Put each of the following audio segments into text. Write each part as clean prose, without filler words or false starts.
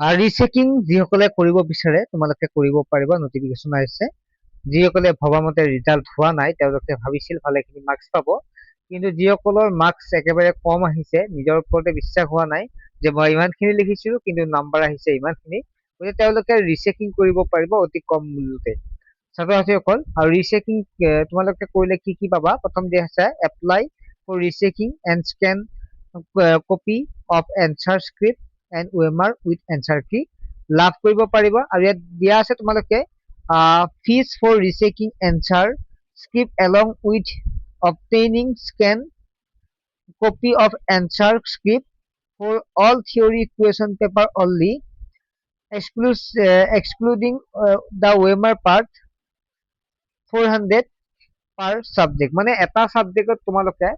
Rechecking যিসকলে কৰিব বিচাৰে তোমালোকে কৰিব পাৰিবা। নটিফিকেশ্যন আহিছে। যিসকলে ভবামতে ৰিজাল্ট হোৱা নাই তেওঁলোকে ভাবিছিল ভালেখিনি মাৰ্কছ পাব, কিন্তু যিসকলৰ মাৰ্কছ একেবাৰে কম আহিছে, নিজৰ ওপৰতে বিশ্বাস হোৱা নাই যে মই ইমানখিনি লিখিছিলো কিন্তু নাম্বাৰ আহিছে ইমানখিনি, গতিকে তেওঁলোকে ৰিচেকিং কৰিব পাৰিব অতি কম মূল্যতে। ছাত্ৰ ছাত্ৰীসকল, আৰু ৰিচেকিং তোমালোকে কৰিলে কি কি পাবা? প্ৰথম দিয়া আছে apply for rechecking and scan copy of answer script and OMR with answer কি লাভ কৰিব পাৰিবা। আৰু ইয়াত দিয়া আছে তোমালোকে fees for rechecking answer script along with obtaining scan copy of answer script for all theory question paper only excluding the OMR part 400 per subject. মানে এটা চাবজেক্টত তোমালোকে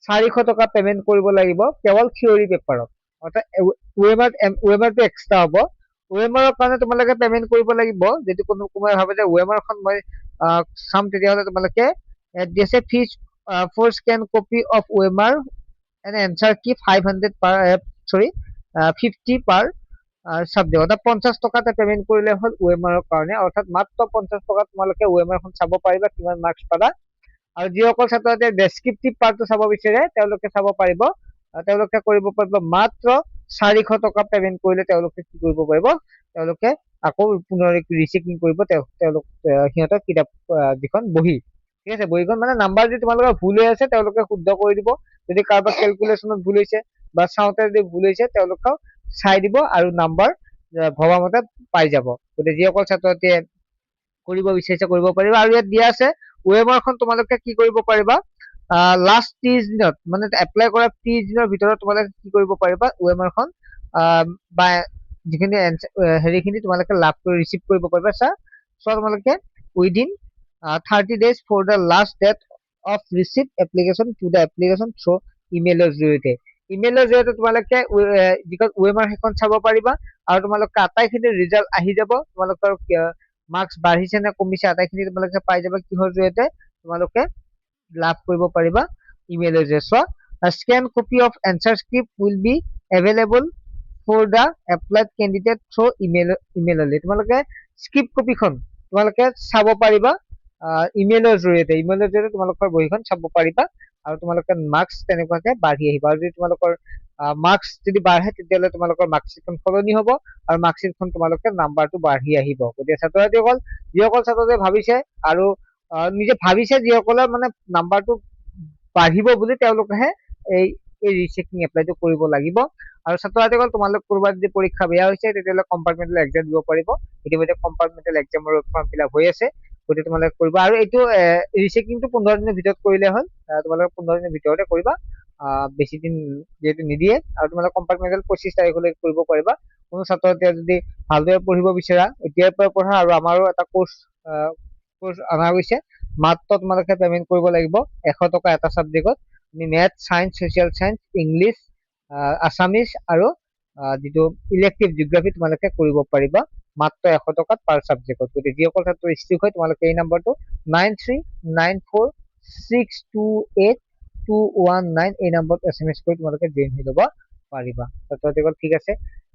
400 টকা পেমেন্ট কৰিব লাগিব কেৱল থিয়ৰী পেপাৰত। অৰ্থাৎ OMR টো এক্সট্ৰা হ'ব। OMR ৰ কাৰণে তোমালোকে পেমেন্ট কৰিব লাগিব। যদি কোনোবাই ভাবে যে OMR খন মই চাম, তেতিয়াহ'লে তোমালোকে দিছে fees for scan copy of OMR and answer কি 500 পাৰ 50 পাৰ চাবজেক্ট। অৰ্থাৎ 50 টকাতে পেমেন্ট কৰিলে হ'ল OMR ৰ কাৰণে। অৰ্থাৎ মাত্ৰ 50 টকাত তোমালোকে OMR খন চাব পাৰিবা কিমান মাৰ্কছ পাবা। আৰু যিসকল ছাত্ৰ ছাত্ৰীয়ে ডেছক্ৰিপটিভ পাৰ্টটো চাব বিচাৰে তেওঁলোকে চাব পাৰিব। তেওঁলোকে কৰিব পাৰিব মাত্ৰ 400 টকা পেমেন্ট কৰিলে তেওঁলোকে কি কৰিব পাৰিব? তেওঁলোকে আকৌ পুনৰ ৰিচেকিং কৰিব তেওঁলোক সিহঁতৰ কিতাপ যিখন বহি, ঠিক আছে। বহিখন মানে নাম্বাৰ যদি তোমালোকৰ ভুল হৈ আছে তেওঁলোকে শুদ্ধ কৰি দিব। যদি কাৰোবাৰ কেলকুলেশ্যনত ভুল হৈছে বা চাওঁতে যদি ভুল হৈছে তেওঁলোকেও চাই দিব আৰু নাম্বাৰ ভবামতে পাই যাব। গতিকে যিসকল ছাত্ৰ ছাত্ৰীয়ে কৰিব বিচাৰিছে কৰিব পাৰিবা। আৰু ইয়াত দিয়া আছে OMR খন তোমালোকে কি কৰিব পাৰিবা? লাষ্ট 30 দিনত, মানে এপ্লাই কৰা 30 দিনৰ ভিতৰত তোমালোকে কি কৰিব পাৰিবা? OMR খন বা যিখিনি হেৰিখিনি তোমালোকে লাভ কৰি ৰিচিভ কৰিব পাৰিবা। চোৱা তোমালোকে within 30 days for the last date of receive application to the application through ইমেইলৰ জৰিয়তে। ইমেইলৰ জৰিয়তে তোমালোকে যিখন OMR সেইখন চাব পাৰিবা। আৰু তোমালোকে আটাইখিনি ৰিজাল্ট আহি যাব। তোমালোকৰ মাৰ্কছ বাঢ়িছে নে কমিছে আটাইখিনি তোমালোকে পাই যাবা। কিহৰ জৰিয়তে? তোমালোকে লাভ কৰিব পাৰিবা ইমেইলৰ জৰিয়তে। চোৱা scan copy of answer script will be available for the applied candidate through ইমেইললৈ। তোমালোকে স্ক্ৰিপ্ট কপিখন তোমালোকে চাব পাৰিবা ইমেইলৰ জৰিয়তে। ইমেইলৰ জৰিয়তে তোমালোকৰ বহিখন চাব পাৰিবা আৰু তোমালোকে মাৰ্কছ তেনেকুৱাকে বাঢ়ি আহিব। আৰু যদি তোমালোকৰ মাৰ্কছ যদি বাঢ়ে তেতিয়াহ'লে তোমালোকৰ মাৰ্কশ্বিটখন সলনি হ'ব আৰু মাৰ্কশ্বিটখন তোমালোকে নাম্বাৰটো বাঢ়ি আহিব। গতিকে ছাত্ৰ ছাত্ৰীসকল, যিসকল ছাত্ৰ ছাত্ৰীয়ে ভাবিছে আৰু নিজে ভাবিছে যিসকলৰ মানে নাম্বাৰটো বাঢ়িব বুলি, তেওঁলোকেহে এই ৰিচেকিং এপ্লাইটো কৰিব লাগিব। আৰু ছাত্ৰ ছাত্ৰীসকল, তোমালোক ক'ৰবাত যদি পৰীক্ষা বেয়া হৈছে তেতিয়াহ'লে কম্পাৰ্টমেণ্টেল এক্সাম দিব পাৰিব। ইতিমধ্যে কম্পাৰ্টমেণ্টেল এক্সামৰ ফৰ্ম ফিল আপ হৈ আছে, গতিকে তোমালোকে কৰিবা। আৰু এইটো ৰিচেকিংটো 15 দিনৰ ভিতৰত কৰিলে হ'ল। তোমালোকে 15 দিনৰ ভিতৰতে কৰিবা, বেছি দিন যিহেতু নিদিয়ে। আৰু তোমালোকে কম্পাৰ্টমেণ্টেল 25 তাৰিখলৈ কৰিব পাৰিবা। কোনো ছাত্ৰ ছাত্ৰীয়ে যদি ভালদৰে পঢ়িব বিচাৰা এতিয়াৰ পৰা পঢ়া। আৰু আমাৰো এটা কোৰ্চ অনা গৈছে, মাত্ৰ তোমালোকে পেমেন্ট কৰিব লাগিব 100 টকা এটা চাবজেক্টত। তুমি math, science, social science, English, Assamese আৰু যিটো ইলেক্টিভ জিঅ'গ্ৰাফী তোমালোকে কৰিব পাৰিবা মাত্ৰ 100 টকাত পাৰ চাবজেক্টত। গতিকে যিসকল ছাত্ৰ ইচ্ছুক হয় তোমালোকে এই নম্বৰটো 9394628219 এই নম্বৰত SMS কৰি তোমালোকে জইন হৈ ল'ব পাৰিবা। ছাত্ৰ-ছাত্ৰীসকল ঠিক আছে,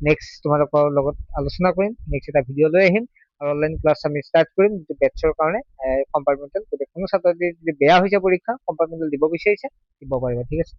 নেক্সট তোমালোকৰ লগত আলোচনা কৰিম, নেক্সট এটা ভিডিঅ' লৈ আহিম আৰু অনলাইন ক্লাছ আমি ষ্টাৰ্ট কৰিম যিটো বেটছৰ কাৰণে কম্পাৰ্টমেণ্টেল। গতিকে কোনো ছাত্ৰ যদি বেয়া হৈছে পৰীক্ষা, কম্পাৰ্টমেণ্টেল দিব বিচাৰিছে দিব পাৰিবা, ঠিক আছে।